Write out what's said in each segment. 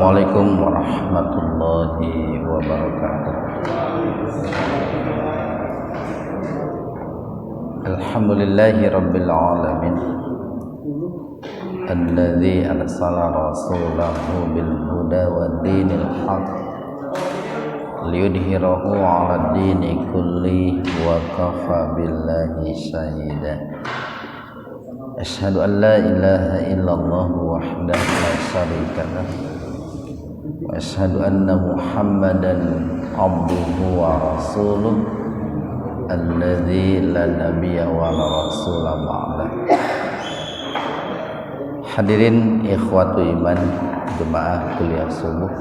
Assalamualaikum warahmatullahi wabarakatuh. Alhamdulillahi rabbil alamin, alladzi arsala rasulahu bil huda wa dinil haq liyudhhirahu 'ala dini kulli wa kafa billahi shahida. Asyhadu an la ilaha illallah wahdahu la syarika lah wa asyhadu anna Muhammadan abduhu wa rasuluh alladzi la nabiyya wa la rasula ba'da. Hadirin ikhwatu iman jemaah kuliah subuh,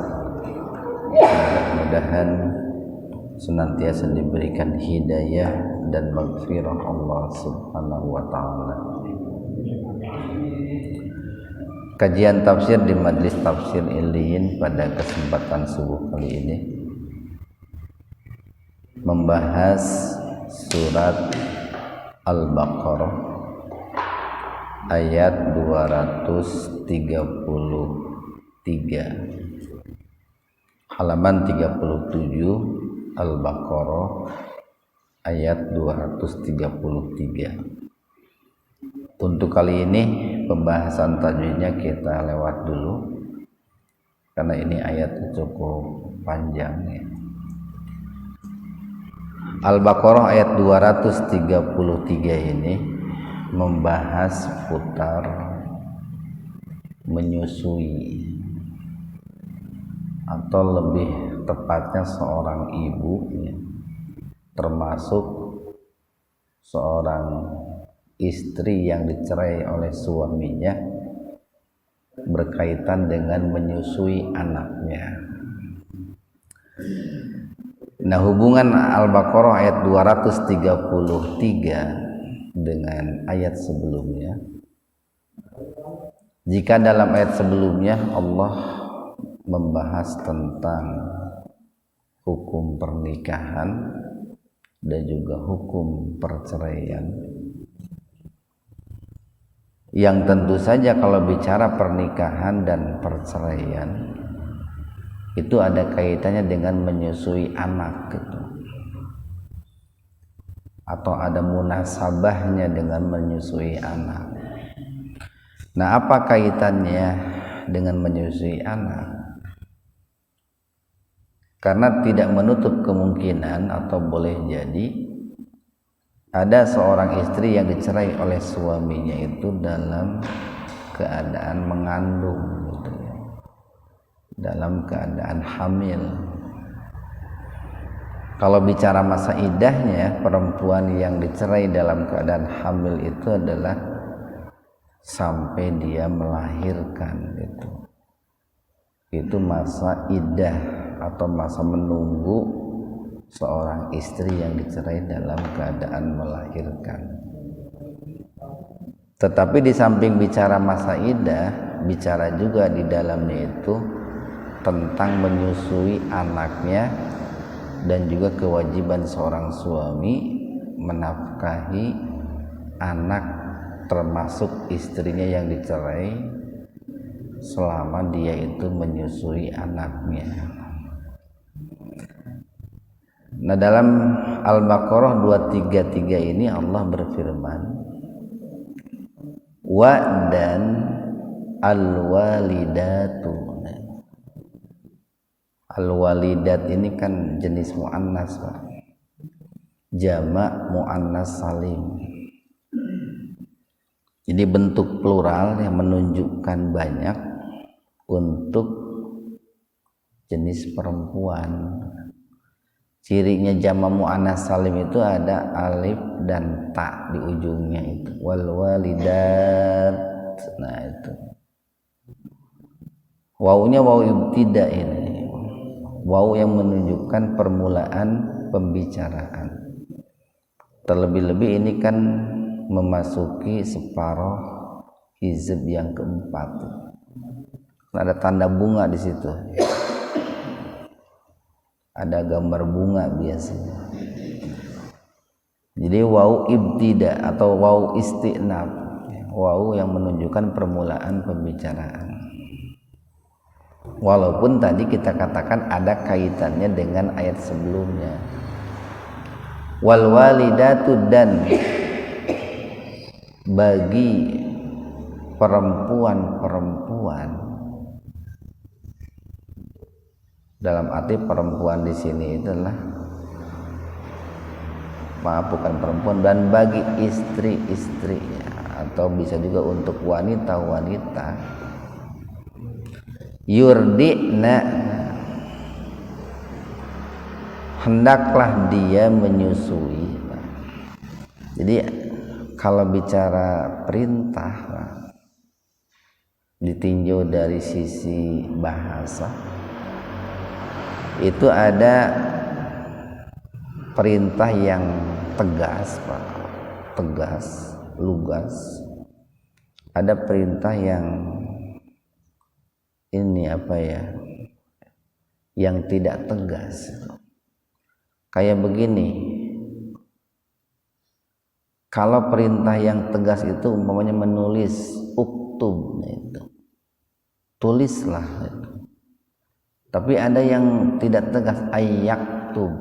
mudah-mudahan senantiasa diberikan hidayah dan maghfirah Allah Subhanahu wa taala. Kajian tafsir di Majelis Tafsir Iliyin pada kesempatan subuh kali ini membahas surat Al-Baqarah ayat 233, halaman 37, Al-Baqarah ayat 233. Untuk kali ini pembahasan tajwidnya kita lewat dulu karena ini ayat cukup panjang ya. Al-Baqarah ayat 233 ini membahas seputar menyusui, atau lebih tepatnya seorang ibu ya, termasuk seorang istri yang dicerai oleh suaminya berkaitan dengan menyusui anaknya. Nah, hubungan Al-Baqarah ayat 233 dengan ayat sebelumnya, jika dalam ayat sebelumnya Allah membahas tentang hukum pernikahan dan juga hukum perceraian, yang tentu saja kalau bicara pernikahan dan perceraian itu ada kaitannya dengan menyusui anak gitu, atau ada munasabahnya dengan menyusui anak. Nah, apa kaitannya dengan menyusui anak? Karena tidak menutup kemungkinan atau boleh jadi ada seorang istri yang dicerai oleh suaminya itu dalam keadaan mengandung gitu ya, dalam keadaan hamil. Kalau bicara masa iddahnya, perempuan yang dicerai dalam keadaan hamil itu adalah sampai dia melahirkan gitu. Itu masa iddah atau masa menunggu seorang istri yang dicerai dalam keadaan melahirkan. Tetapi di samping bicara masa iddah, bicara juga di dalamnya itu tentang menyusui anaknya dan juga kewajiban seorang suami menafkahi anak termasuk istrinya yang dicerai selama dia itu menyusui anaknya. Nah, dalam Al-Baqarah 233 ini Allah berfirman, wa dan al-walidatu. Al-walidat ini kan jenis muannas, Pak. Jamak muannas salim. Jadi bentuk plural yang menunjukkan banyak untuk jenis perempuan. Cirinya jamak muannas salim itu ada alif dan ta di ujungnya itu. Wal walidat. Nah, itu. Wawunya wawu ibtida ini. Wawu yang menunjukkan permulaan pembicaraan. Terlebih-lebih ini kan memasuki separuh hizb yang keempat. Ada tanda bunga di situ. Ada gambar bunga biasanya. Jadi wawu ibtida atau wawu istinaf, wawu yang menunjukkan permulaan pembicaraan. walaupun tadi kita katakan ada kaitannya dengan ayat sebelumnya. Wal walidatu, dan bagi perempuan-perempuan, dalam arti perempuan di sini itulah, maaf bukan perempuan, dan bagi istri-istrinya, atau bisa juga untuk wanita-wanita, yurdi'na, hendaklah dia menyusui. Jadi kalau bicara perintah ditinjau dari sisi bahasa, itu ada perintah yang tegas, Pak, tegas, lugas. Ada perintah yang ini apa ya, yang tidak tegas. Kayak begini, kalau perintah yang tegas itu umpamanya menulis, uktub, itu tulislah itu. Tapi ada yang tidak tegas, ayyaktub,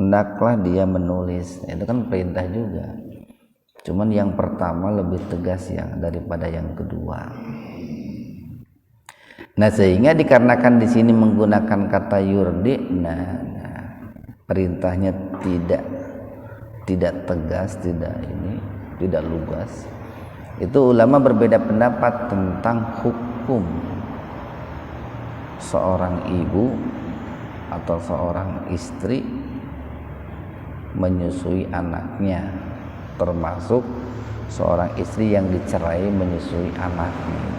hendaklah dia menulis. Itu kan perintah juga, cuman yang pertama lebih tegas yang daripada yang kedua. Nah, sehingga dikarenakan di sini menggunakan kata yurdi'na, perintahnya tidak tegas, tidak lugas. Itu ulama berbeda pendapat tentang hukum seorang ibu atau seorang istri menyusui anaknya, termasuk seorang istri yang dicerai menyusui anaknya.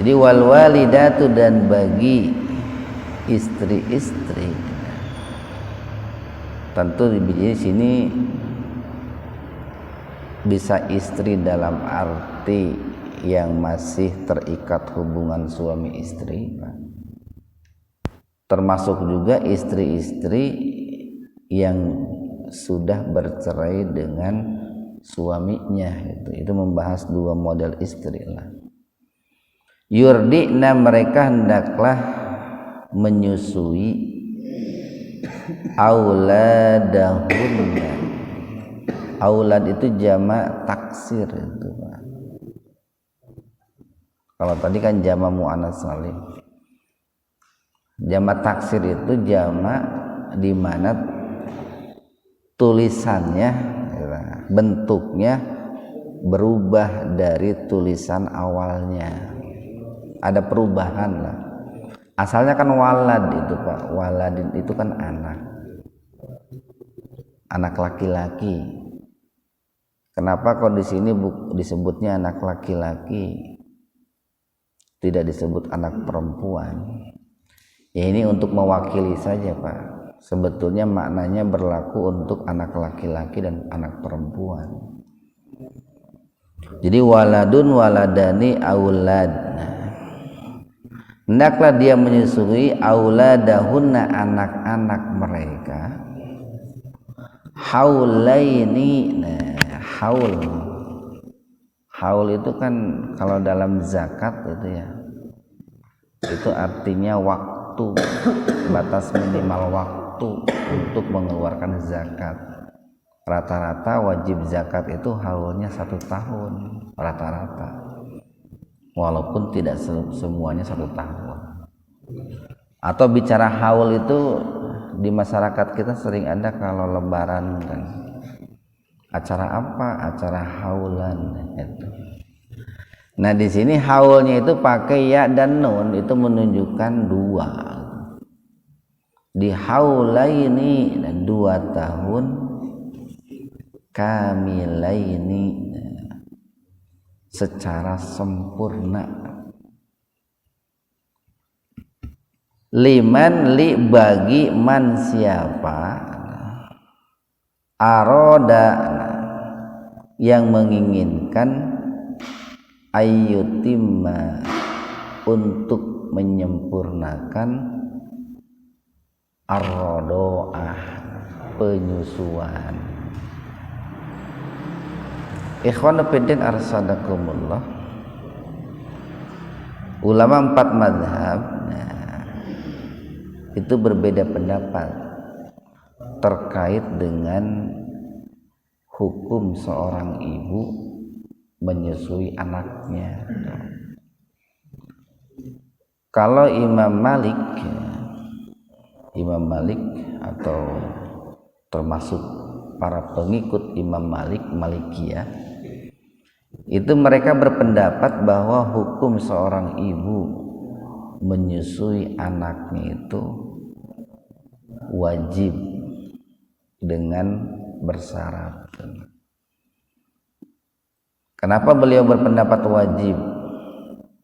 Jadi wal walidatu, dan bagi istri-istri, tentu di sini bisa istri dalam arti yang masih terikat hubungan suami istri, termasuk juga istri-istri yang sudah bercerai dengan suaminya. Itu membahas dua model istri lah. Yurdi'na, mereka hendaklah menyusui auladahunna. Aulad itu jamak taksir itu, Pak. Kalau tadi kan jamak muannats salim. Jamak taksir itu jamak di mana tulisannya, bentuknya berubah dari tulisan awalnya. Ada perubahan lah. Asalnya kan walad itu, Pak. Waladin itu kan anak laki-laki. Kenapa kok di sini disebutnya anak laki-laki, tidak disebut anak perempuan? Ya ini untuk mewakili saja, Pak. Sebetulnya maknanya berlaku untuk anak laki-laki dan anak perempuan. Jadi waladun waladani aulad. Hendaklah dia menyusui auladahunna, anak-anak mereka, haulaini. Haul itu kan kalau dalam zakat itu ya, itu artinya waktu, batas minimal waktu untuk mengeluarkan zakat. Rata-rata wajib zakat itu haulnya 1 tahun rata-rata, walaupun tidak semuanya 1 tahun. Atau bicara haul itu di masyarakat kita sering ada kalau lebaran kan, acara apa? Acara haulan itu. Nah, di sini haulnya itu pakai ya dan nun, itu menunjukkan 2. Di haulaini 2 tahun, kamilaini secara sempurna. Liman, li bagi man siapa, aroda yang menginginkan, ayyutimma untuk menyempurnakan, ar-rodoah penyusuan. Ikhwan fillah arsadakumullah, Ulama 4 mazhab itu berbeda pendapat terkait dengan hukum seorang ibu menyusui anaknya. Kalau Imam Malik atau termasuk para pengikut Imam Malik, Malikiyah, itu mereka berpendapat bahwa hukum seorang ibu menyusui anaknya itu wajib dengan bersyarat. Kenapa beliau berpendapat wajib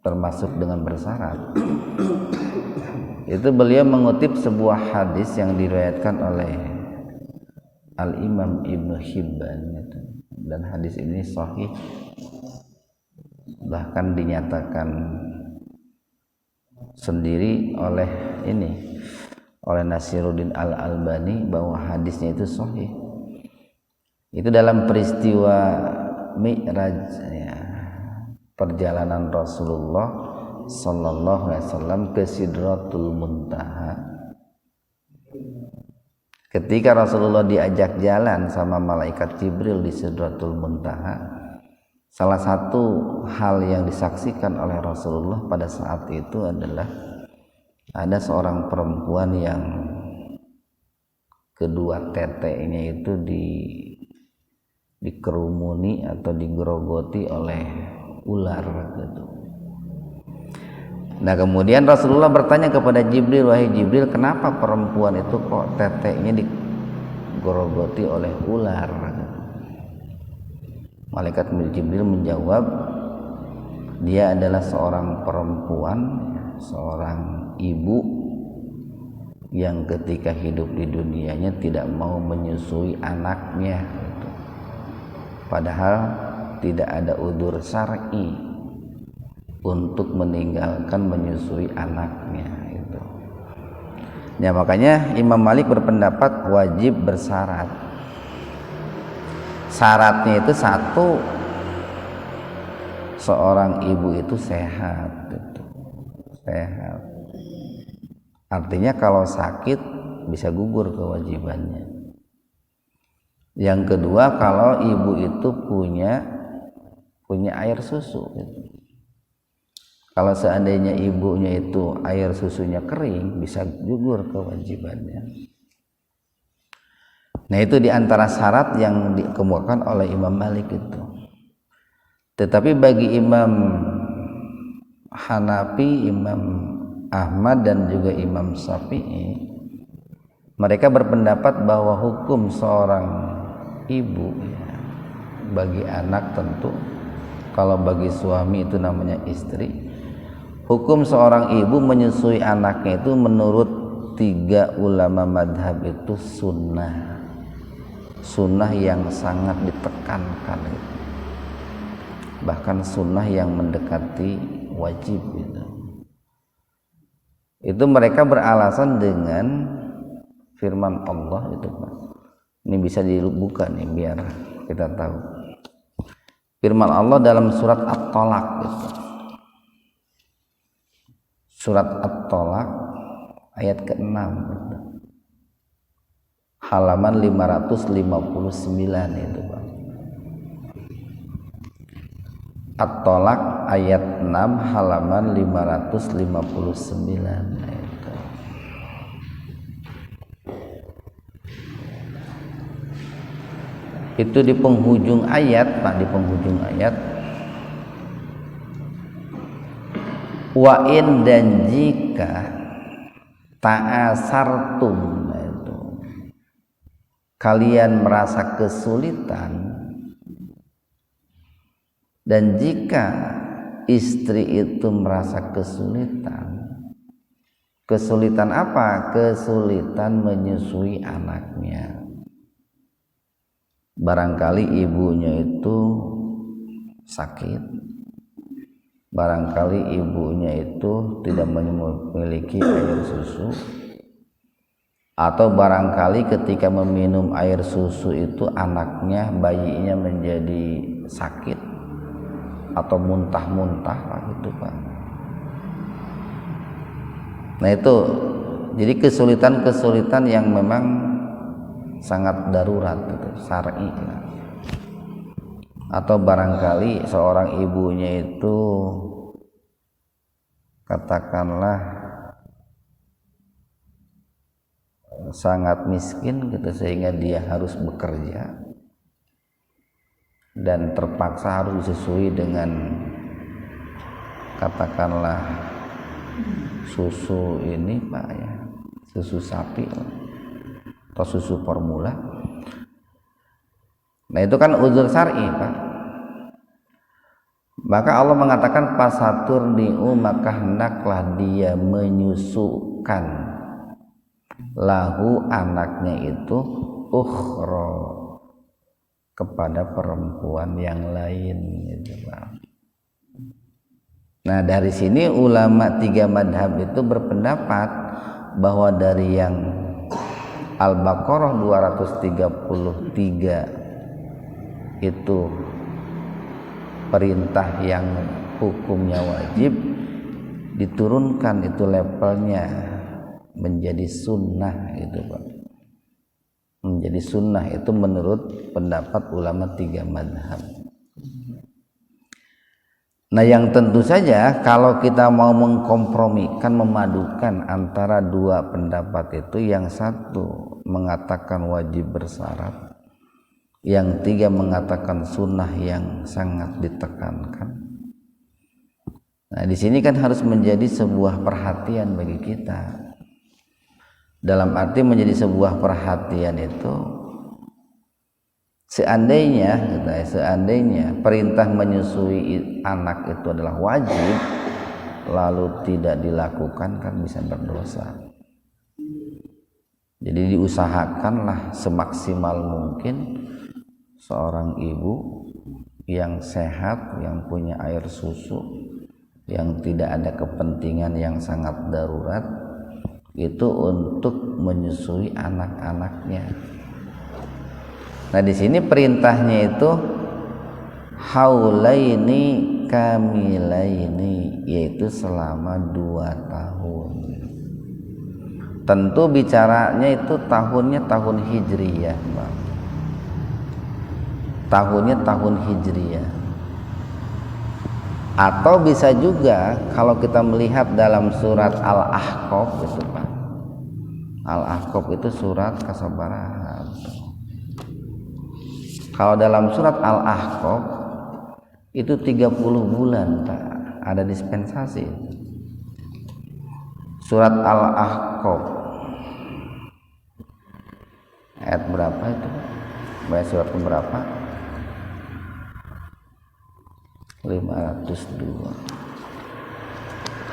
termasuk dengan bersyarat? Itu beliau mengutip sebuah hadis yang diriwayatkan oleh Al-Imam Ibnu Hibban, dan hadis ini sahih, bahkan dinyatakan sendiri oleh Nasiruddin Al-Albani bahwa hadisnya itu sahih. Itu dalam peristiwa Mi'raj, perjalanan Rasulullah sallallahu alaihi wasallam ke Sidratul Muntaha. Ketika Rasulullah diajak jalan sama malaikat Jibril di Sidratul Muntaha, salah satu hal yang disaksikan oleh Rasulullah pada saat itu adalah ada seorang perempuan yang kedua teteknya itu dikerumuni atau digerogoti oleh ular gitu. Nah, kemudian Rasulullah bertanya kepada Jibril, wahai Jibril, kenapa perempuan itu kok teteknya digerogoti oleh ular? Malaikat Jibril menjawab, dia adalah seorang perempuan, seorang ibu yang ketika hidup di dunianya tidak mau menyusui anaknya, padahal tidak ada udzur syar'i untuk meninggalkan menyusui anaknya itu. Ya, makanya Imam Malik berpendapat wajib bersyarat. Syaratnya itu satu, seorang ibu itu sehat gitu. Sehat. Artinya kalau sakit bisa gugur kewajibannya. Yang kedua, kalau ibu itu punya air susu gitu. Kalau seandainya ibunya itu air susunya kering, bisa gugur kewajibannya. Nah, itu diantara syarat yang dikemukakan oleh Imam Malik itu. Tetapi bagi Imam Hanafi, Imam Ahmad dan juga Imam Syafi'i, mereka berpendapat bahwa hukum seorang ibu bagi anak tentu, kalau bagi suami itu namanya istri. Hukum seorang ibu menyusui anaknya itu menurut 3 ulama madhab itu sunnah yang sangat ditekankan, bahkan sunnah yang mendekati wajib gitu. Itu mereka beralasan dengan firman Allah itu, Pak. Ini bisa dibuka nih biar kita tahu. Firman Allah dalam surat At-Tolak gitu. Surat At-Tolak ayat ke-6 halaman 559 itu, Pak. At-Tolak ayat 6 halaman 559 itu. Itu di penghujung ayat, Pak, di penghujung ayat. Wa in, dan jika ta'asartum, itu kalian merasa kesulitan, dan jika istri itu merasa kesulitan apa? Kesulitan menyusui anaknya. Barangkali ibunya itu sakit, barangkali ibunya itu tidak memiliki air susu, atau barangkali ketika meminum air susu itu anaknya, bayinya menjadi sakit atau muntah-muntah lah gitu, Pak. Nah itu jadi kesulitan-kesulitan yang memang sangat darurat gitu, syar'i. Atau barangkali seorang ibunya itu katakanlah sangat miskin gitu sehingga dia harus bekerja dan terpaksa harus disusui dengan katakanlah susu ini Pak ya, susu sapi atau susu formula. Nah itu kan uzur syar'i Pak. Maka Allah mengatakan pasaturdiu, maka hendaklah dia menyusukan lahu anaknya itu ukhra kepada perempuan yang lain gitu Pak. Nah dari sini ulama 3 madhab itu berpendapat bahwa dari yang Al-Baqarah 233 itu perintah yang hukumnya wajib diturunkan itu levelnya menjadi sunnah itu Pak. Menjadi sunnah itu menurut pendapat ulama 3 madhab. Nah yang tentu saja kalau kita mau mengkompromikan, memadukan antara 2 pendapat itu, yang satu mengatakan wajib bersyarat, yang 3 mengatakan sunnah yang sangat ditekankan. Nah di sini kan harus menjadi sebuah perhatian bagi kita. Dalam arti menjadi sebuah perhatian itu seandainya perintah menyusui anak itu adalah wajib lalu tidak dilakukan kan bisa berdosa. Jadi diusahakanlah semaksimal mungkin seorang ibu yang sehat, yang punya air susu, yang tidak ada kepentingan yang sangat darurat itu untuk menyusui anak-anaknya. Nah di sini perintahnya itu haulaini kamilaini, yaitu selama 2 tahun. Tentu bicaranya itu tahunnya tahun hijriyah, Bang. Tahunnya tahun hijriyah. Atau bisa juga kalau kita melihat dalam surat Al-Ahqaf itu Pak. Al-Ahqaf itu surat kesabaran. Kalau dalam surat Al-Ahqaf itu 30 bulan Pak, ada dispensasi. Surat Al-Ahqaf ayat berapa itu Pak? Baca surat berapa? 502.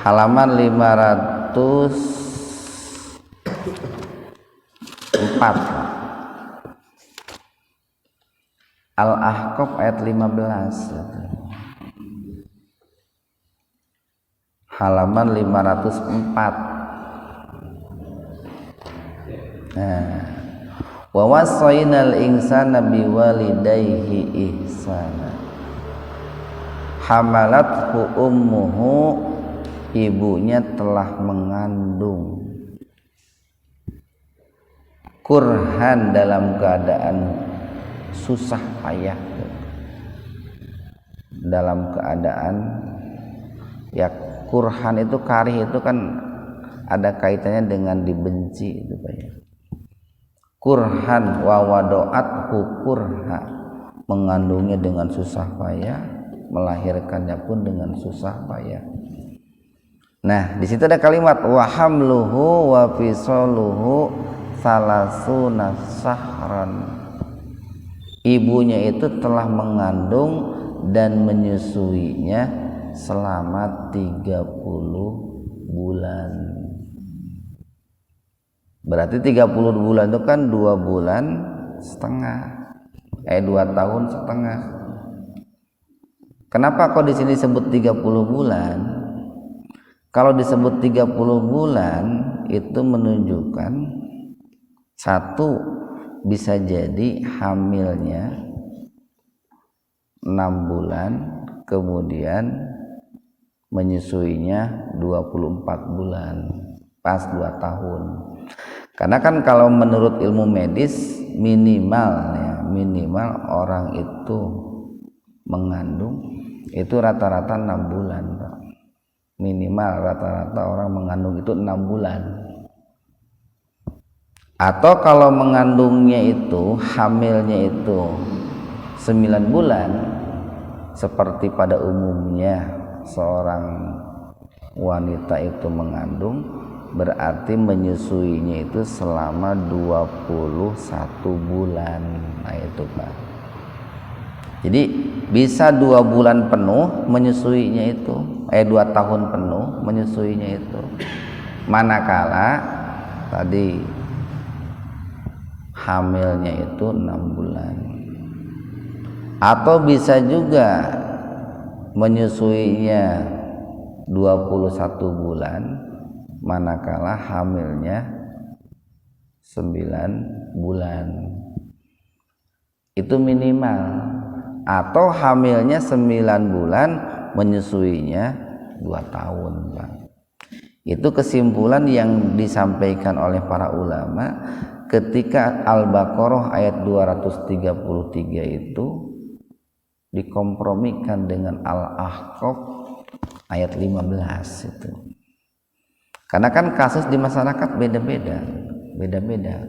Halaman 504. Al-Ahqaf ayat 15. Halaman 504. Nah, wa wassaynal insana biwalidayhi ihsana. Hamalathu ummuhu, ibunya telah mengandung kurhan dalam keadaan susah payah, dalam keadaan ya kurhan itu karih itu kan ada kaitannya dengan dibenci itu Pak ya. Kurhan wa wadoathu kurha, mengandungnya dengan susah payah, melahirkannya pun dengan susah payah. Nah, di situ ada kalimat wa hamluhu wa fisaluhu salasuna sahran. Ibunya itu telah mengandung dan menyusuinya selama 30 bulan. Berarti 30 bulan itu kan 2 bulan setengah. 2 tahun setengah. Kenapa kok di sini disebut 30 bulan? Kalau disebut 30 bulan itu menunjukkan satu, bisa jadi hamilnya 6 bulan, kemudian menyusuinya 24 bulan. pas 2 tahun. Karena kan kalau menurut ilmu medis minimal orang itu mengandung itu rata-rata 6 bulan, Pak. Minimal rata-rata orang mengandung itu 6 bulan. Atau kalau mengandungnya itu hamilnya itu 9 bulan, seperti pada umumnya seorang wanita itu mengandung, berarti menyusuinya itu selama 21 bulan. Nah itu Pak. Jadi bisa 2 bulan penuh menyusuinya itu, 2 tahun penuh menyusuinya itu. Manakala tadi hamilnya itu 6 bulan. Atau bisa juga menyusuinya 21 bulan manakala hamilnya 9 bulan. Itu minimal. Atau hamilnya 9 bulan menyusuinya 2 tahun, Pak. Itu kesimpulan yang disampaikan oleh para ulama ketika Al-Baqarah ayat 233 itu dikompromikan dengan Al-Ahqaf ayat 15 itu. Karena kan kasus di masyarakat beda-beda.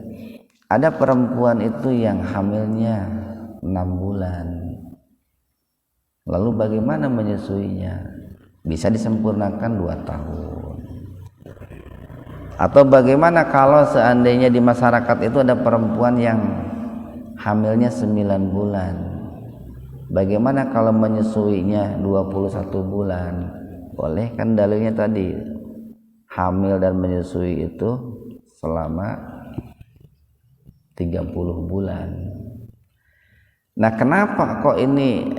Ada perempuan itu yang hamilnya 6 bulan. Lalu bagaimana menyusuinya? Bisa disempurnakan 2 tahun. Atau bagaimana kalau seandainya di masyarakat itu ada perempuan yang hamilnya 9 bulan? Bagaimana kalau menyusuinya 21 bulan? Boleh kan dalilnya tadi, hamil dan menyusui itu selama 30 bulan. Nah, kenapa kok ini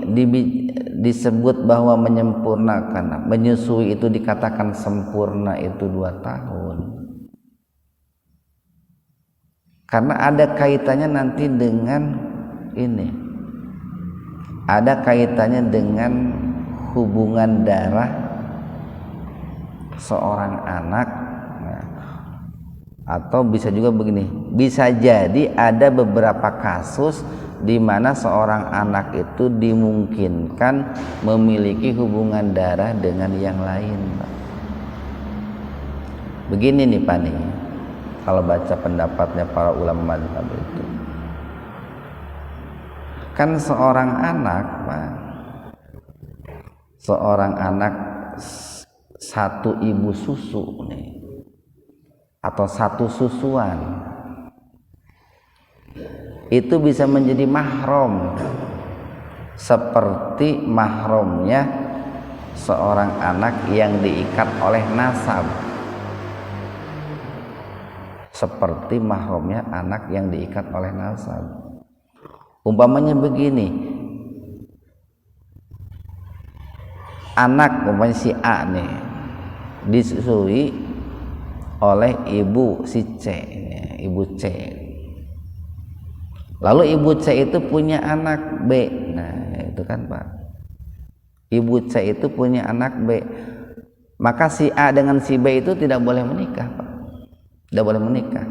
disebut bahwa menyempurnakan, menyusui itu dikatakan sempurna itu 2 tahun? Karena ada kaitannya nanti dengan ini. Ada kaitannya dengan hubungan darah seorang anak. Nah, atau bisa juga begini, bisa jadi ada beberapa kasus di mana seorang anak itu dimungkinkan memiliki hubungan darah dengan yang lain, Pak. Begini nih Pak nih, kalau baca pendapatnya para ulama mazhab itu, kan seorang anak, Pak, seorang anak satu ibu susu nih, atau satu susuan, itu bisa menjadi mahram seperti mahramnya seorang anak yang diikat oleh nasab. Seperti mahramnya anak yang diikat oleh nasab. Umpamanya begini, anak umpamanya si A nih disusui oleh ibu si C, ibu C. Lalu ibu C itu punya anak B. Nah, itu kan Pak. Ibu C itu punya anak B. Maka si A dengan si B itu tidak boleh menikah, Pak. Tidak boleh menikah.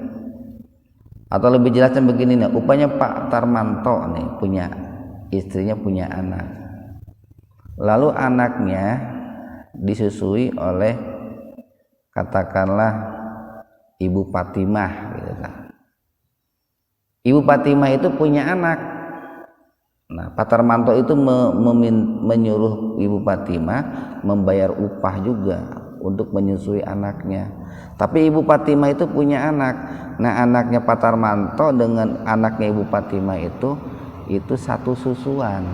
Atau lebih jelasnya begini nih, upanya Pak Tarmanto nih punya istrinya punya anak. Lalu anaknya disusui oleh katakanlah Ibu Fatimah gitu kan. Ibu Fatimah itu punya anak. Nah, Pak Tarmanto itu menyuruh Ibu Fatimah membayar upah juga untuk menyusui anaknya. Tapi Ibu Fatimah itu punya anak. Nah, anaknya Pak Tarmanto dengan anaknya Ibu Fatimah itu satu susuan.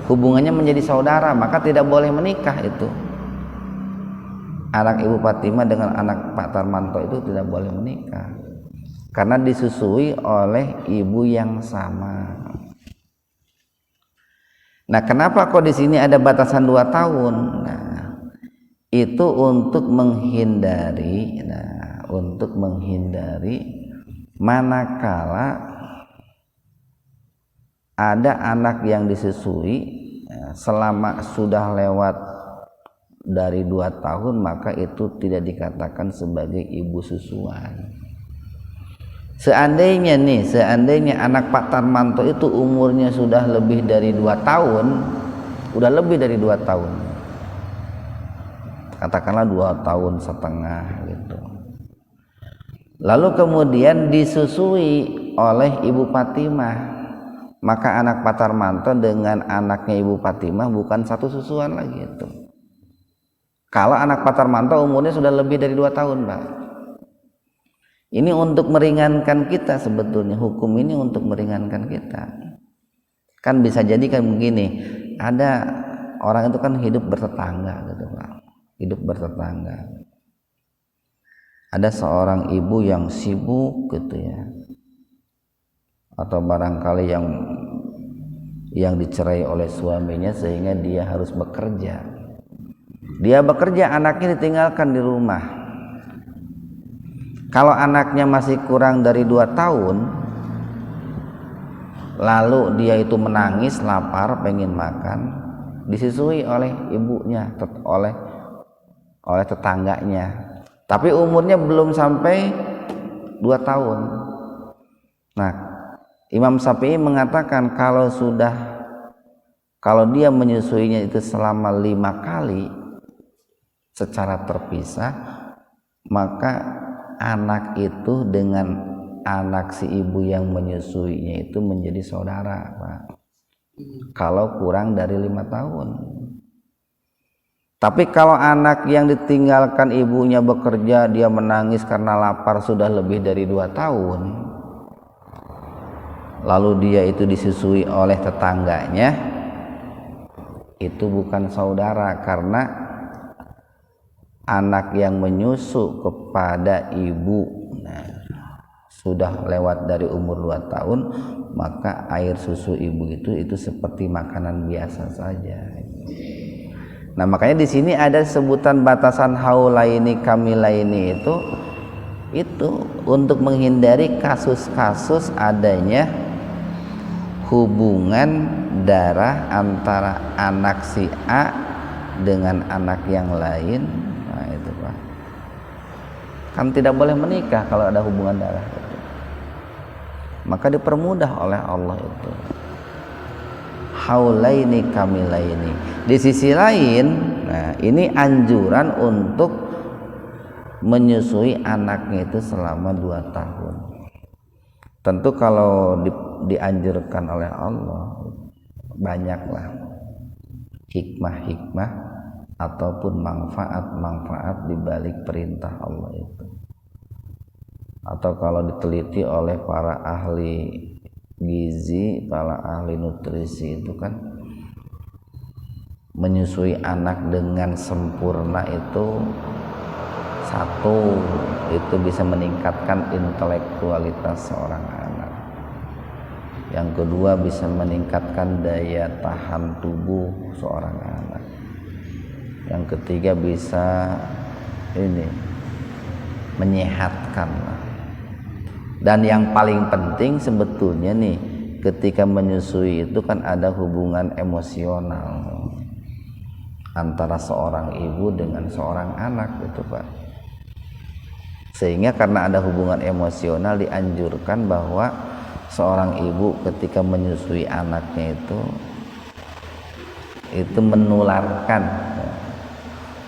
Hubungannya menjadi saudara, maka tidak boleh menikah itu. Anak Ibu Fatimah dengan anak Pak Tarmanto itu tidak boleh menikah. Karena disusui oleh ibu yang sama. Nah, kenapa kok di sini ada batasan 2 tahun? Nah, itu untuk menghindari, manakala ada anak yang disusui selama sudah lewat dari 2 tahun, maka itu tidak dikatakan sebagai ibu susuan. Seandainya anak Pak Tarmanto itu umurnya sudah lebih dari 2 tahun, katakanlah 2 tahun setengah gitu, lalu kemudian disusui oleh Ibu Fatimah, maka anak Pak Tarmanto dengan anaknya Ibu Fatimah bukan satu susuan lagi itu. Kalau anak Pak Tarmanto umurnya sudah lebih dari 2 tahun, Pak. Ini untuk meringankan kita, sebetulnya hukum ini untuk meringankan kita. Kan bisa jadi kan begini, ada orang itu kan hidup bertetangga gitu, Pak. Hidup bertetangga. Ada seorang ibu yang sibuk gitu ya, atau barangkali yang dicerai oleh suaminya sehingga dia harus bekerja. Anaknya ditinggalkan di rumah. Kalau anaknya masih kurang dari 2 tahun, lalu dia itu menangis, lapar, pengen makan, disusui oleh ibunya, oleh tetangganya. Tapi umurnya belum sampai 2 tahun. Nah, Imam Syafi'i mengatakan kalau dia menyusuinya itu selama 5 kali secara terpisah, maka anak itu dengan anak si ibu yang menyusuinya itu menjadi saudara, Pak. Kalau kurang dari 5 tahun. Tapi kalau anak yang ditinggalkan ibunya bekerja, dia menangis karena lapar sudah lebih dari 2 tahun, lalu dia itu disusui oleh tetangganya, itu bukan saudara, karena anak yang menyusu kepada ibu sudah lewat dari umur 2 tahun, maka air susu ibu itu seperti makanan biasa saja. Nah, makanya di sini ada sebutan batasan haulaini kamilaini itu untuk menghindari kasus-kasus adanya hubungan darah antara anak si A dengan anak yang lain. Nah, itu, Pak. Kan tidak boleh menikah kalau ada hubungan darah. Maka dipermudah oleh Allah itu. Haulaini kamilaini. Di sisi lain, nah ini anjuran untuk menyusui anaknya itu selama 2 tahun. Tentu kalau dianjurkan oleh Allah, banyaklah hikmah-hikmah ataupun manfaat-manfaat di balik perintah Allah itu. Atau kalau diteliti oleh para ahli gizi, para ahli nutrisi itu kan, menyusui anak dengan sempurna itu bisa meningkatkan intelektualitas seorang anak. Yang kedua, bisa meningkatkan daya tahan tubuh seorang anak. Yang ketiga, bisa menyehatkan. Dan yang paling penting sebetulnya nih, ketika menyusui itu kan ada hubungan emosional antara seorang ibu dengan seorang anak gitu, Pak. Sehingga karena ada hubungan emosional, dianjurkan bahwa seorang ibu ketika menyusui anaknya itu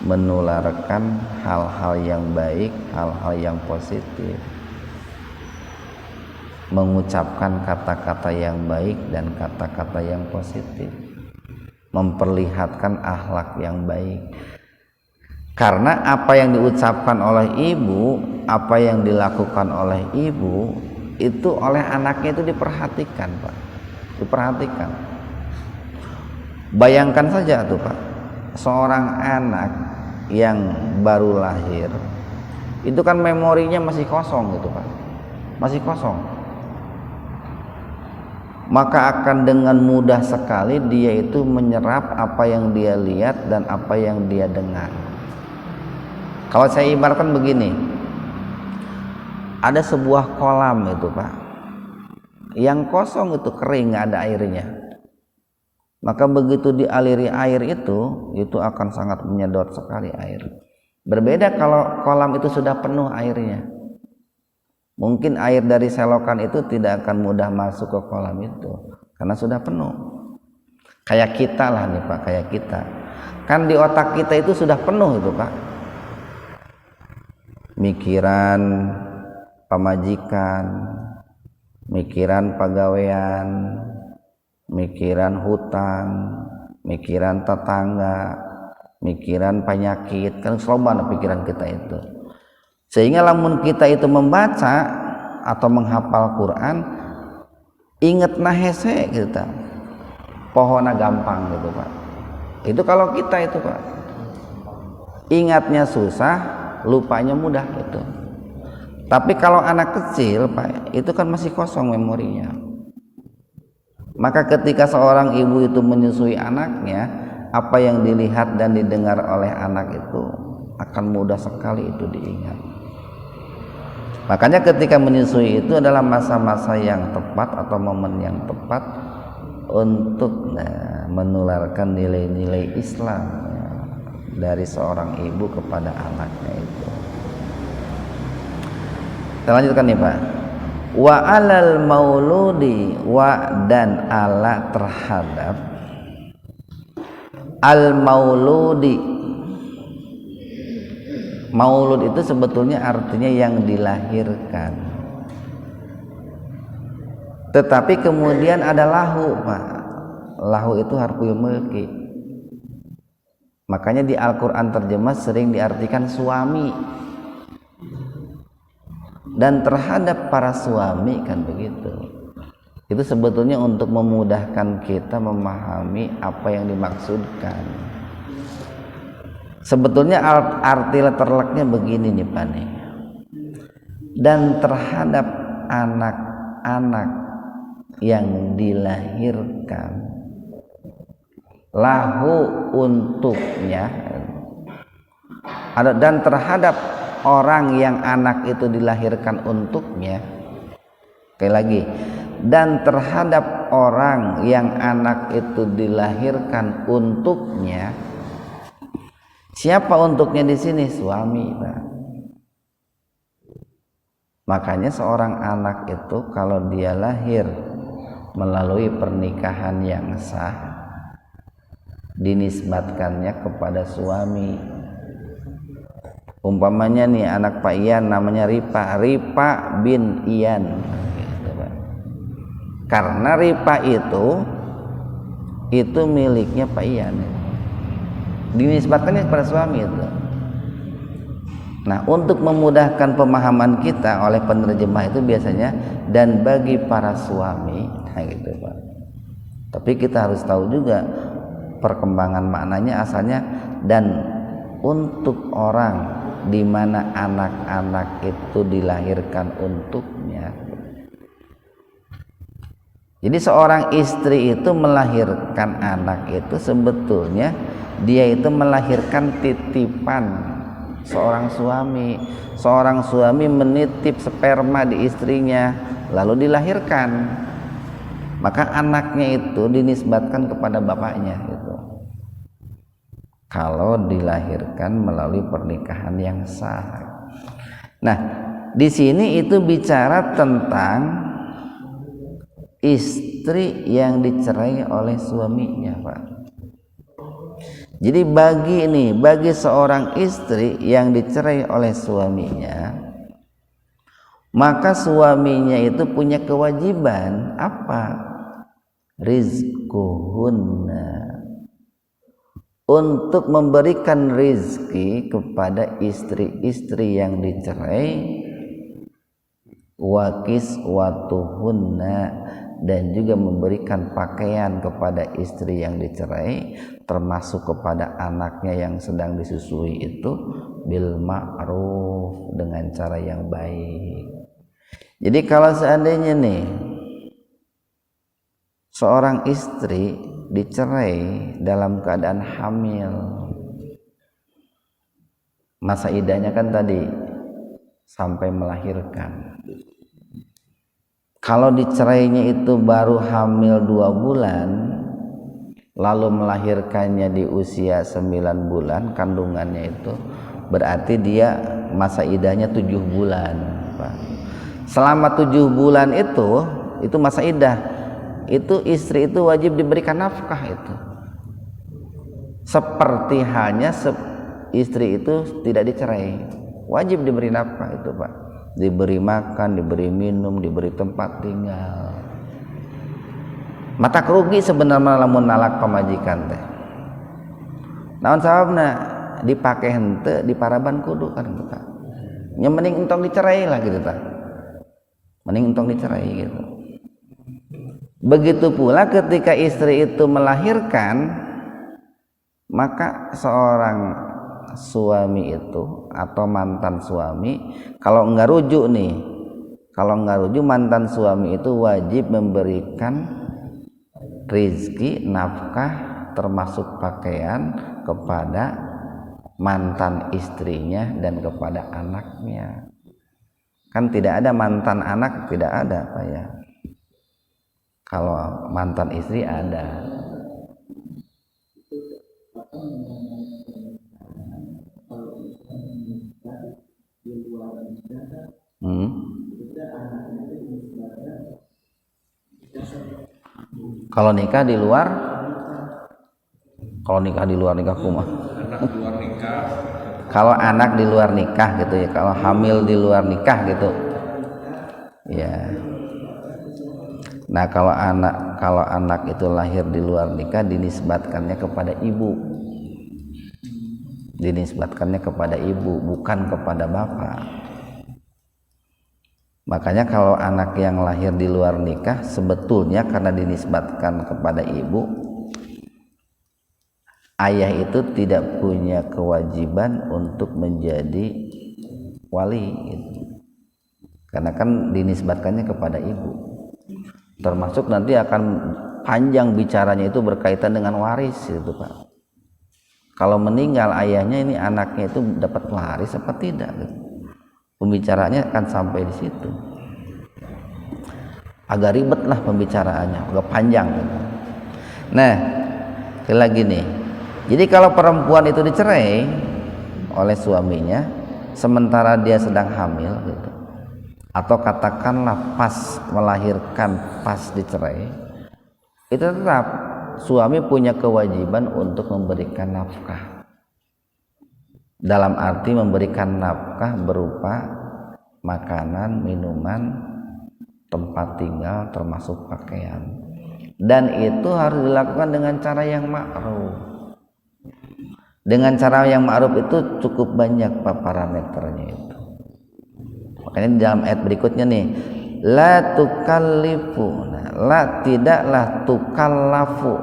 menularkan hal-hal yang baik, hal-hal yang positif, mengucapkan kata-kata yang baik dan kata-kata yang positif, memperlihatkan akhlak yang baik. Karena apa yang diucapkan oleh ibu, apa yang dilakukan oleh ibu, itu oleh anaknya itu diperhatikan, Pak. Diperhatikan. Bayangkan saja tuh, Pak, seorang anak yang baru lahir itu kan memorinya masih kosong gitu, Pak. Masih kosong. Maka akan dengan mudah sekali dia itu menyerap apa yang dia lihat dan apa yang dia dengar. Kalau saya ibaratkan begini, ada sebuah kolam itu, Pak, yang kosong itu, kering, nggak ada airnya. maka begitu dialiri air itu akan sangat menyedot sekali air. Berbeda kalau kolam itu sudah penuh airnya. Mungkin air dari selokan itu tidak akan mudah masuk ke kolam itu karena sudah penuh. Kayak kita lah nih Pak, kayak kita. Kan di otak kita itu sudah penuh itu Pak. Mikiran pemajikan, mikiran pegawaian, mikiran hutang, mikiran tetangga, mikiran penyakit, kan selalu pikiran kita itu. Sehingga lamun kita itu membaca atau menghafal Quran, inget nahese kita, pohona gampang gitu Pak. Itu kalau kita itu Pak, ingatnya susah, lupanya mudah gitu. Tapi kalau anak kecil Pak, itu kan masih kosong memorinya. Maka ketika seorang ibu itu menyusui anaknya, apa yang dilihat dan didengar oleh anak itu akan mudah sekali itu diingat. Makanya ketika menyusui itu adalah masa-masa yang tepat atau momen yang tepat untuk menularkan nilai-nilai Islam dari seorang ibu kepada anaknya itu. Kita lanjutkan nih Pak. Wa alal mauludi, wa dan ala terhadap al mauludi. Maulud itu sebetulnya artinya yang dilahirkan, tetapi kemudian ada lahu Pak. Lahu itu harful mulki, makanya di Al-Quran terjemah sering diartikan suami. Dan terhadap para suami kan begitu. Itu sebetulnya untuk memudahkan kita memahami apa yang dimaksudkan. Sebetulnya arti terleknya begini nih Pak nih. Dan terhadap anak-anak yang dilahirkan, lahu untuknya, dan terhadap orang yang anak itu dilahirkan untuknya. Sekali lagi, dan terhadap orang yang anak itu dilahirkan untuknya. Siapa untuknya di sini? Suami, Pak. Makanya seorang anak itu kalau dia lahir melalui pernikahan yang sah, dinisbatkannya kepada suami. Umpamanya nih anak Pak Ian namanya Ripa bin Ian. Karena Ripa itu miliknya Pak Ian. Dinisbatkannya kepada suami itu. Nah, untuk memudahkan pemahaman kita oleh penerjemah itu biasanya dan bagi para suami, nah gitu Pak. Tapi kita harus tahu juga perkembangan maknanya asalnya dan untuk orang di mana anak-anak itu dilahirkan untuknya. Jadi seorang istri itu melahirkan anak itu sebetulnya dia itu melahirkan titipan seorang suami. Seorang suami menitip sperma di istrinya lalu dilahirkan. Maka anaknya itu dinisbatkan kepada bapaknya gitu. Kalau dilahirkan melalui pernikahan yang sah. Nah, di sini itu bicara tentang istri yang dicerai oleh suaminya, Pak. Jadi bagi seorang istri yang dicerai oleh suaminya, maka suaminya itu punya kewajiban apa? Rizquhunna, untuk memberikan rizki kepada istri-istri yang dicerai, wa kiswatuhunna, dan juga memberikan pakaian kepada istri yang dicerai, termasuk kepada anaknya yang sedang disusui itu bil ma'ruf, dengan cara yang baik. Jadi kalau seandainya nih seorang istri dicerai dalam keadaan hamil, masa iddahnya kan tadi sampai melahirkan. Kalau dicerainya itu baru hamil 2 bulan, lalu melahirkannya di usia 9 bulan kandungannya itu, berarti dia masa idahnya 7 bulan Pak. Selama 7 bulan itu masa idah, itu istri itu wajib diberikan nafkah itu, seperti halnya istri itu tidak dicerai, wajib diberi nafkah itu Pak, diberi makan, diberi minum, diberi tempat tinggal. Mata kerugi sebenarnya lamun nalak pamajikan teh. Naon sababna dipake henteu di paraban kudu kan kita. Nya mending entong dicerai lah gitu tah. Mending entong dicerai gitu. Begitu pula ketika istri itu melahirkan, maka seorang suami itu atau mantan suami kalau enggak rujuk mantan suami itu wajib memberikan rizki, nafkah termasuk pakaian kepada mantan istrinya dan kepada anaknya. Kan tidak ada mantan anak, tidak ada Pak ya. Kalau mantan istri ada. Kalau nikah di luar nikah kumah. Kalau anak di luar nikah gitu ya, kalau hamil di luar nikah gitu. Ya. Nah, kalau anak itu lahir di luar nikah dinisbatkannya kepada ibu. Dinisbatkannya kepada ibu, bukan kepada bapak. Makanya kalau anak yang lahir di luar nikah sebetulnya karena dinisbatkan kepada ibu, ayah itu tidak punya kewajiban untuk menjadi wali gitu. Karena kan dinisbatkannya kepada ibu. Termasuk nanti akan panjang bicaranya itu berkaitan dengan waris itu Pak. Kalau meninggal ayahnya, ini anaknya itu dapat waris apa tidak gitu. Pembicaraannya akan sampai di situ. Agak ribet lah pembicaraannya, agak panjang gitu. Nah, lagi nih. Jadi kalau perempuan itu dicerai oleh suaminya sementara dia sedang hamil gitu, atau katakanlah pas melahirkan, pas dicerai, itu tetap suami punya kewajiban untuk memberikan nafkah. Dalam arti memberikan nafkah berupa makanan, minuman, tempat tinggal, termasuk pakaian. Dan itu harus dilakukan dengan cara yang ma'ruf. Dengan cara yang ma'ruf itu cukup banyak parameternya itu. Makanya di dalam ayat berikutnya nih, la tukallifu, la tidaklah tukallafu,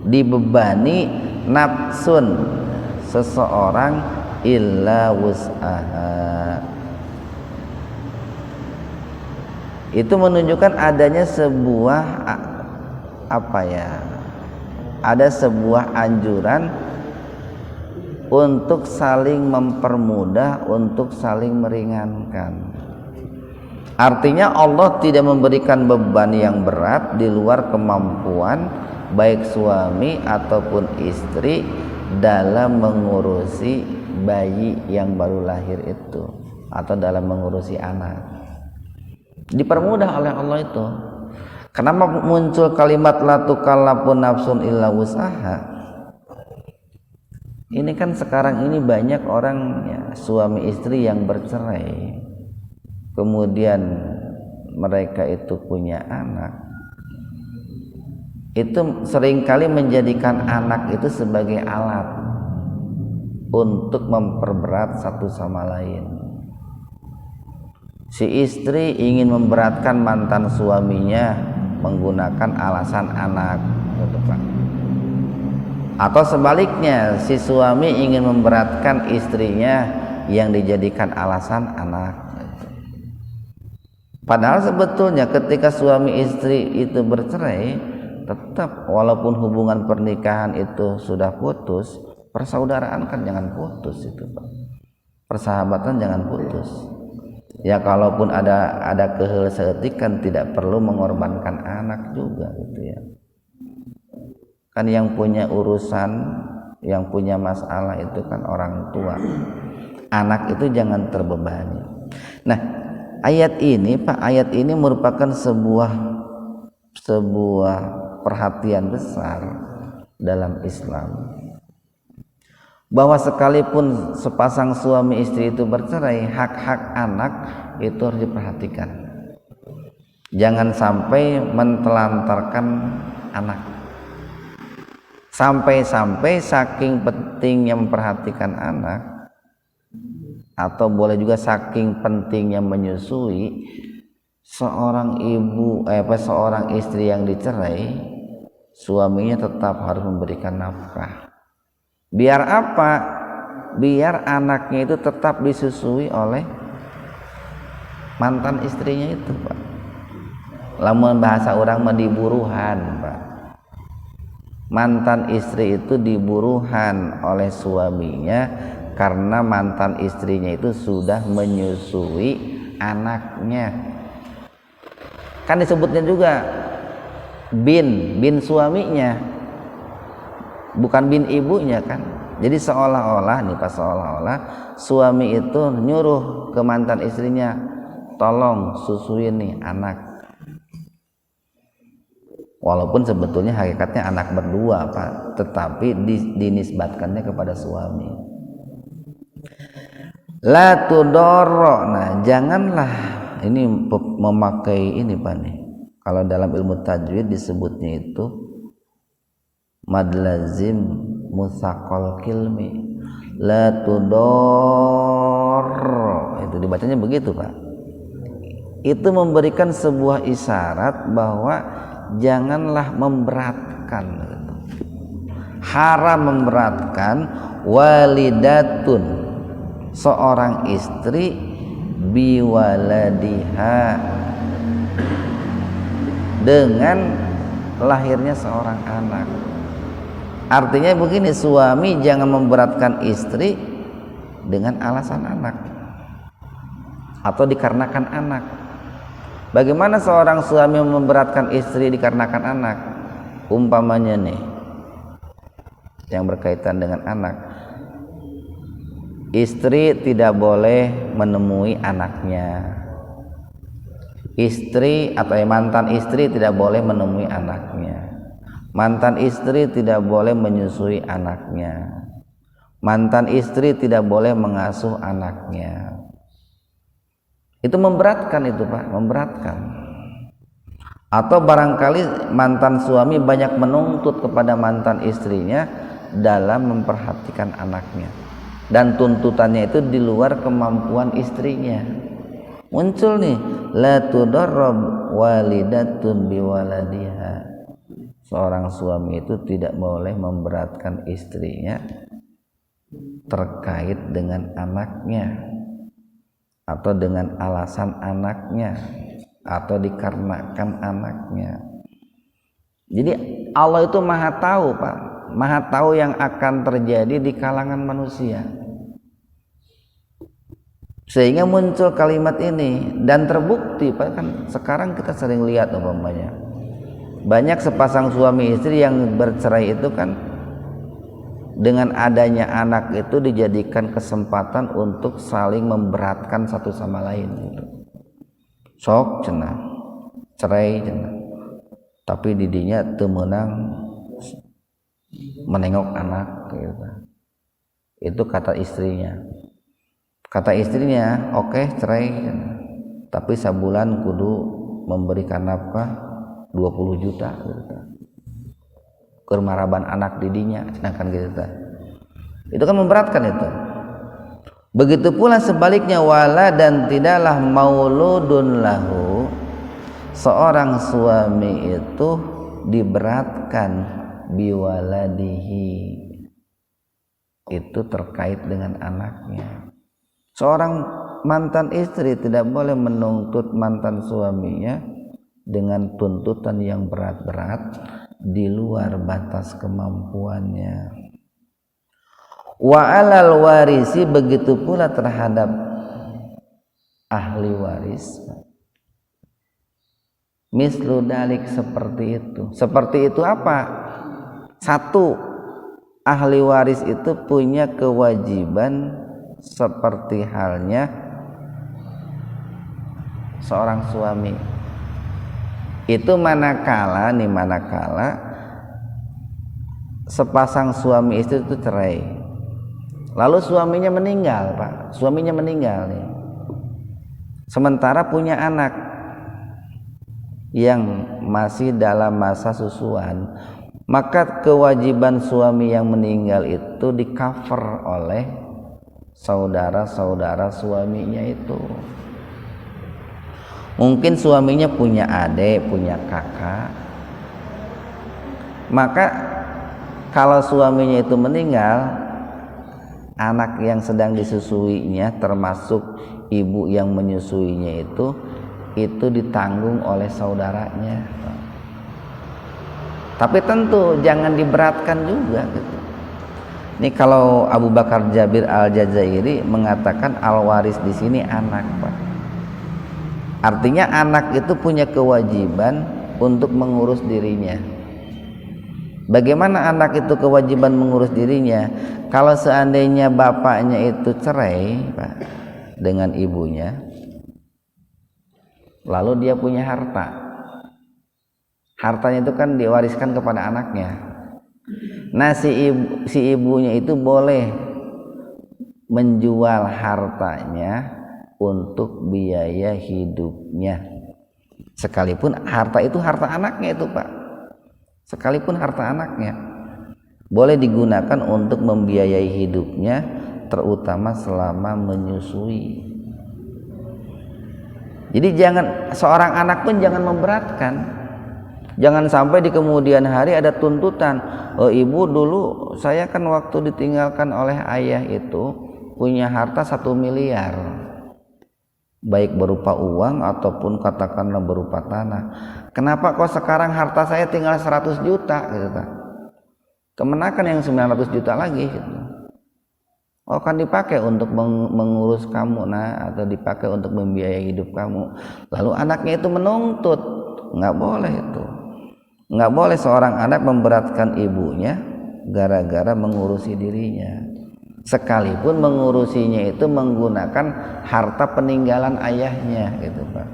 dibebani nafsun seseorang illa wus'aha. Itu menunjukkan adanya sebuah ada sebuah anjuran untuk saling mempermudah, untuk saling meringankan. Artinya Allah tidak memberikan beban yang berat di luar kemampuan baik suami ataupun istri dalam mengurusi bayi yang baru lahir itu atau dalam mengurusi anak. Dipermudah oleh Allah itu. Kenapa muncul kalimat la tukallafu nafsun illa wus'aha? Ini kan sekarang ini banyak orang ya, suami istri yang bercerai, kemudian mereka itu punya anak, itu seringkali menjadikan anak itu sebagai alat untuk memperberat satu sama lain. Si istri ingin memberatkan mantan suaminya menggunakan alasan anak, atau sebaliknya si suami ingin memberatkan istrinya yang dijadikan alasan anak. Padahal sebetulnya ketika suami istri itu bercerai, tetap walaupun hubungan pernikahan itu sudah putus, persaudaraan kan jangan putus itu Pak. Persahabatan jangan putus. Ya kalaupun ada keheul saeutik kan tidak perlu mengorbankan anak juga gitu ya. Kan yang punya urusan, yang punya masalah itu kan orang tua. Anak itu jangan terbebani. Nah, ayat ini merupakan sebuah perhatian besar dalam Islam, bahwa sekalipun sepasang suami istri itu bercerai, hak-hak anak itu harus diperhatikan. Jangan sampai mentelantarkan anak. Sampai-sampai saking pentingnya memperhatikan anak, atau boleh juga saking pentingnya menyusui, seorang istri yang dicerai, suaminya tetap harus memberikan nafkah. Biar apa? Biar anaknya itu tetap disusui oleh mantan istrinya itu, Pak. Lamun bahasa orang mah diburuhan, Pak. Mantan istri itu diburuhan oleh suaminya karena mantan istrinya itu sudah menyusui anaknya. Kan disebutnya juga bin suaminya, bukan bin ibunya kan. Jadi seolah-olah suami itu nyuruh ke mantan istrinya, tolong susuin nih anak. Walaupun sebetulnya hakikatnya anak berdua, Pak, tetapi dinisbatkannya kepada suami. La tudorro. Nah, janganlah ini memakai ini, Pak nih. Kalau dalam ilmu tajwid disebutnya itu madlazim mutsaqal kilmi. La tudorro. Itu dibacanya begitu, Pak. Itu memberikan sebuah isyarat bahwa janganlah memberatkan, haram memberatkan walidatun, seorang istri, biwaladiha, dengan lahirnya seorang anak. Artinya begini, suami jangan memberatkan istri dengan alasan anak atau dikarenakan anak. Bagaimana seorang suami memberatkan istri dikarenakan anak? Umpamanya nih, yang berkaitan dengan anak, istri tidak boleh menemui anaknya. Istri atau mantan istri tidak boleh menemui anaknya. Mantan istri tidak boleh menyusui anaknya. Mantan istri tidak boleh mengasuh anaknya. Itu memberatkan itu, Pak, memberatkan. Atau barangkali mantan suami banyak menuntut kepada mantan istrinya dalam memperhatikan anaknya, dan tuntutannya itu di luar kemampuan istrinya. Muncul nih, la tudarrab walidatun biwaladiha. Seorang suami itu tidak boleh memberatkan istrinya terkait dengan anaknya, atau dengan alasan anaknya, atau dikarenakan anaknya. Jadi Allah itu maha tahu, Pak, maha tahu yang akan terjadi di kalangan manusia, sehingga muncul kalimat ini. Dan terbukti, Pak, kan sekarang kita sering lihat umpamanya banyak sepasang suami istri yang bercerai itu kan dengan adanya anak itu dijadikan kesempatan untuk saling memberatkan satu sama lain gitu. Sok cenah cerai cenah, tapi didinya teu meunang menengok anak gitu. Itu kata istrinya. Oke, cerai cenah, tapi sabulan kudu memberikan nafkah 20 juta gitu. Kermaraban anak didinya, sedangkan gitu. Itu kan memberatkan itu. Begitu pula sebaliknya, wala, dan tidaklah mauludun lahu, seorang suami itu diberatkan biwaladihi, itu terkait dengan anaknya. Seorang mantan istri tidak boleh menuntut mantan suaminya dengan tuntutan yang berat-berat di luar batas kemampuannya. Wa alal warisi, begitu pula terhadap ahli waris, mislu dalik, seperti itu. Seperti itu apa? Satu, ahli waris itu punya kewajiban seperti halnya seorang suami. Itu manakala sepasang suami istri itu cerai, lalu suaminya meninggal, Pak. Suaminya meninggal nih. Sementara punya anak yang masih dalam masa susuan, maka kewajiban suami yang meninggal itu di-cover oleh saudara-saudara suaminya itu. Mungkin suaminya punya adik, punya kakak. Maka kalau suaminya itu meninggal, anak yang sedang disusuinya termasuk ibu yang menyusuinya itu ditanggung oleh saudaranya. Tapi tentu jangan diberatkan juga gitu. Ini kalau Abu Bakar Jabir Al-Jazairi mengatakan al-waris di sini anak, Pak. Artinya anak itu punya kewajiban untuk mengurus dirinya. Bagaimana anak itu kewajiban mengurus dirinya? Kalau seandainya bapaknya itu cerai, Pak, dengan ibunya, lalu dia punya harta. Hartanya itu kan diwariskan kepada anaknya. Nah, si ibunya itu boleh menjual hartanya untuk biaya hidupnya, sekalipun harta itu harta anaknya itu, Pak. Sekalipun harta anaknya boleh digunakan untuk membiayai hidupnya, terutama selama menyusui. Jadi seorang anak pun jangan memberatkan. Jangan sampai di kemudian hari ada tuntutan, oh ibu dulu saya kan waktu ditinggalkan oleh ayah itu punya harta 1 miliar, baik berupa uang ataupun katakanlah berupa tanah. Kenapa kok sekarang harta saya tinggal 100 juta gitu, Pak? Kemenakan yang 900 juta lagi gitu. Oh, kan dipakai untuk mengurus kamu, atau dipakai untuk membiayai hidup kamu. Lalu anaknya itu menuntut. Nggak boleh itu. Nggak boleh seorang anak memberatkan ibunya gara-gara mengurusi dirinya, sekalipun mengurusinya itu menggunakan harta peninggalan ayahnya gitu, Pak.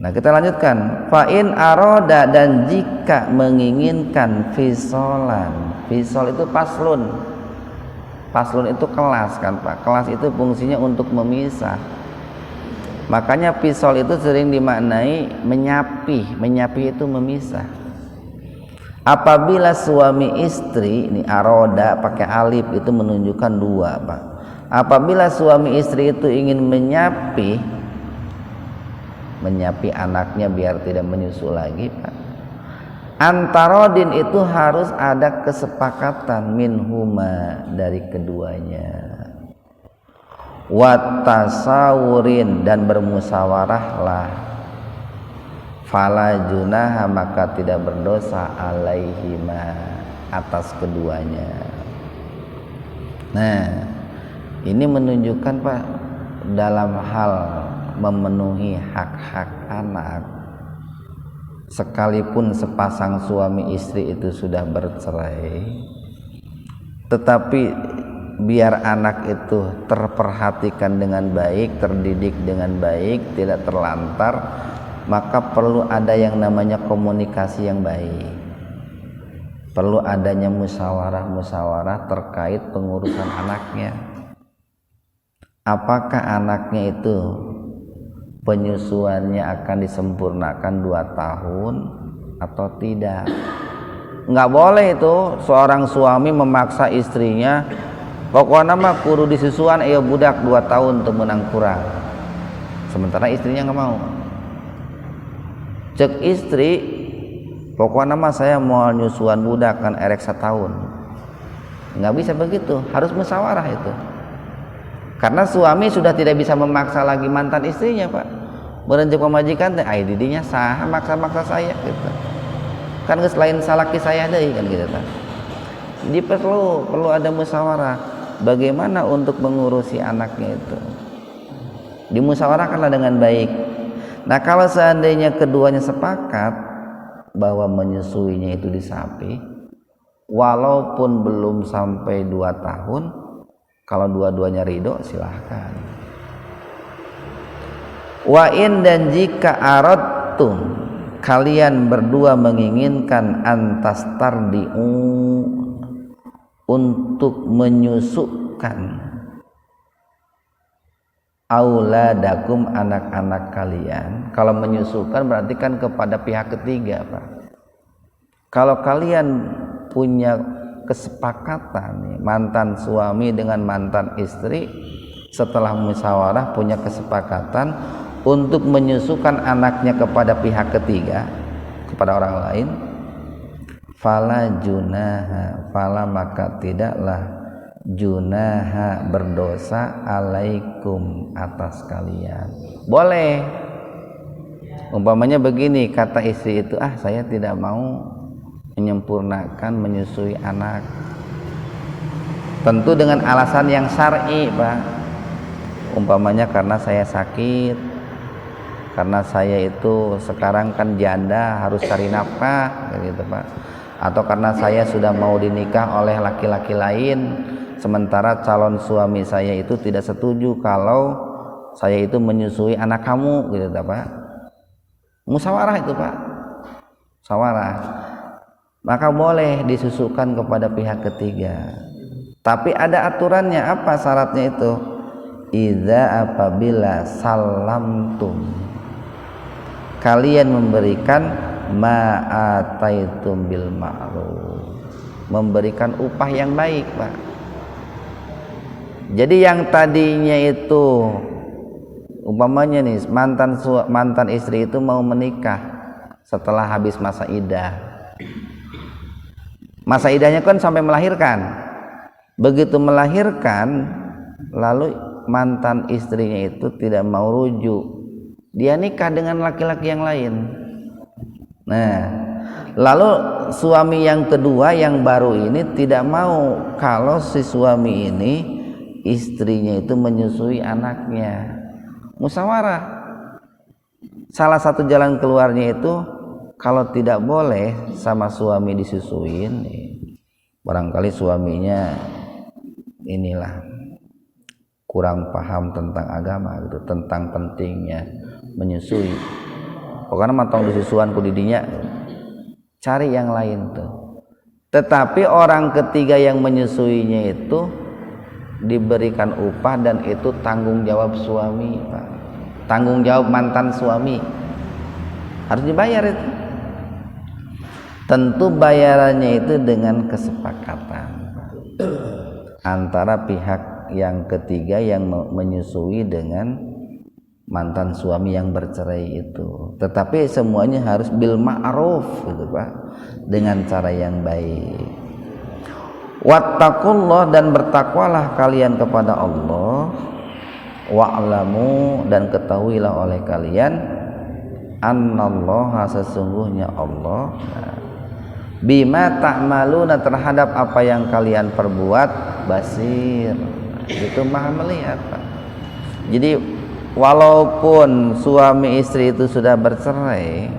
Nah, kita lanjutkan. Fa'in aroda, dan jika menginginkan fisolan. Fisol itu paslun. Paslun itu kelas kan, Pak. Kelas itu fungsinya untuk memisah. Makanya fisol itu sering dimaknai menyapi. Menyapi itu memisah. Apabila suami istri, ini aroda pakai alif itu menunjukkan dua, Pak. Apabila suami istri itu ingin menyapi anaknya biar tidak menyusu lagi, Pak, antarodin itu harus ada kesepakatan minhuma dari keduanya, watasawurin, dan bermusyawarahlah, fala junaha, maka tidak berdosa, alaihima, atas keduanya. Nah, ini menunjukkan, Pak, dalam hal memenuhi hak-hak anak, sekalipun sepasang suami istri itu sudah bercerai, tetapi biar anak itu terperhatikan dengan baik, terdidik dengan baik, tidak terlantar, maka perlu ada yang namanya komunikasi yang baik. Perlu adanya musyawarah terkait pengurusan anaknya. Apakah anaknya itu penyusuannya akan disempurnakan 2 tahun atau tidak? Nggak boleh itu seorang suami memaksa istrinya, pokoknya mah kudu disusuan budak 2 tahun untuk menang kurang, sementara istrinya nggak mau. Cek istri, pokoknya mah saya mau nyusuan budak kan erek 1 tahun. Nggak bisa begitu, harus musyawarah itu. Karena suami sudah tidak bisa memaksa lagi mantan istrinya, Pak. Berenjak pemajikan teh ai didinya saha maksa-maksa saya gitu. Kan geus lain salaki saya deui kan gitu, Pak. Jadi perlu ada musyawarah bagaimana untuk mengurusi anaknya itu. Dimusyawarahkanlah dengan baik. Nah, kalau seandainya keduanya sepakat, bahwa menyusuinya itu di sapi, walaupun belum sampai 2 tahun, kalau dua-duanya ridho silahkan. Wa in, dan jika aradtum, kalian berdua menginginkan antastardiu, untuk menyusukkan auladakum, anak-anak kalian. Kalau menyusukan berarti kan kepada pihak ketiga, Pak. Kalau kalian punya kesepakatan, mantan suami dengan mantan istri setelah musyawarah punya kesepakatan untuk menyusukan anaknya kepada pihak ketiga, kepada orang lain, fala junaha, fala maka tidaklah junaha berdosa alaikum atas kalian. Boleh. Umpamanya begini, kata istri itu, saya tidak mau menyempurnakan menyusui anak. Tentu dengan alasan yang syar'i, Pak. Umpamanya karena saya sakit, karena saya itu sekarang kan janda harus cari nafkah, gitu, Pak. Atau karena saya sudah mau dinikah oleh laki-laki lain, sementara calon suami saya itu tidak setuju kalau saya itu menyusui anak kamu, gitu, Pak. Musyawarah itu, Pak. Musyawarah. Maka boleh disusukan kepada pihak ketiga. Tapi ada aturannya. Apa syaratnya itu? Idza, apabila salamtum, kalian memberikan ma'ataitum bil ma'ruf, memberikan upah yang baik, Pak. Jadi yang tadinya itu umpamanya nih mantan istri itu mau menikah setelah habis masa idah. Masa idahnya kan sampai melahirkan. Begitu melahirkan, lalu mantan istrinya itu tidak mau rujuk, dia nikah dengan laki-laki yang lain. Nah, lalu suami yang kedua yang baru ini tidak mau kalau si suami ini istrinya itu menyusui anaknya. Musyawarah. Salah satu jalan keluarnya itu, kalau tidak boleh sama suami disusuin, barangkali suaminya inilah kurang paham tentang agama, gitu, tentang pentingnya menyusui. Pokoknya mantong disusuan ku didinya, cari yang lain tuh. Tetapi orang ketiga yang menyusuinya itu diberikan upah, dan itu tanggung jawab suami, Pak. Tanggung jawab mantan suami, harus dibayar itu. Tentu bayarannya itu dengan kesepakatan, Pak, antara pihak yang ketiga yang menyusui dengan mantan suami yang bercerai itu. Tetapi semuanya harus bil ma'ruf, gitu, Pak, dengan cara yang baik. Wattaqullah, dan bertakwalah kalian kepada Allah. Wa'lamu, dan ketahuilah oleh kalian, annallaha, sesungguhnya Allah, bima ta'maluna, terhadap apa yang kalian perbuat, basir, itu maha melihat, Pak. Jadi walaupun suami istri itu sudah bercerai,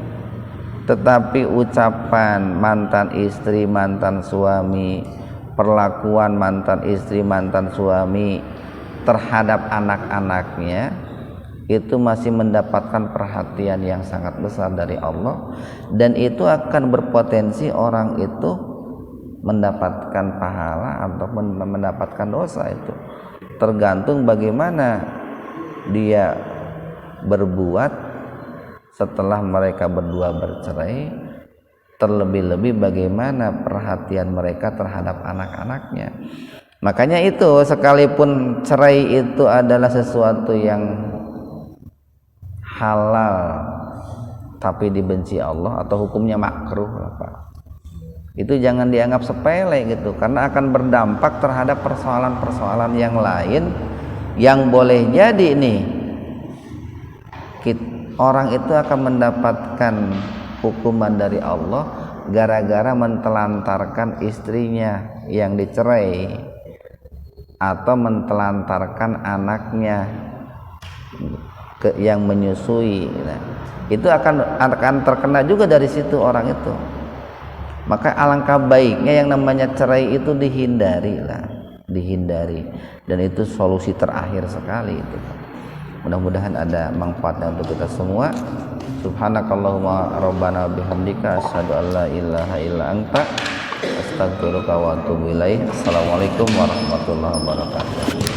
tetapi ucapan mantan istri, mantan suami, perlakuan mantan istri, mantan suami terhadap anak-anaknya itu masih mendapatkan perhatian yang sangat besar dari Allah, dan itu akan berpotensi orang itu mendapatkan pahala atau mendapatkan dosa. Itu tergantung bagaimana dia berbuat setelah mereka berdua bercerai, terlebih-lebih bagaimana perhatian mereka terhadap anak-anaknya. Makanya itu, sekalipun cerai itu adalah sesuatu yang halal tapi dibenci Allah atau hukumnya makruh, Pak, itu jangan dianggap sepele, gitu, karena akan berdampak terhadap persoalan-persoalan yang lain yang boleh jadi nih orang itu akan mendapatkan hukuman dari Allah gara-gara mentelantarkan istrinya yang dicerai atau mentelantarkan anaknya yang menyusui. Nah, itu akan terkena juga dari situ orang itu. Maka alangkah baiknya yang namanya cerai itu dihindari, dan itu solusi terakhir sekali itu. Mudah-mudahan ada manfaatnya untuk kita semua. Subhanakallahumma rabbana bihamdika asyhadu an la ilaha illa anta astaghfiruka wa atubu ilaik. Assalamualaikum warahmatullahi wabarakatuh.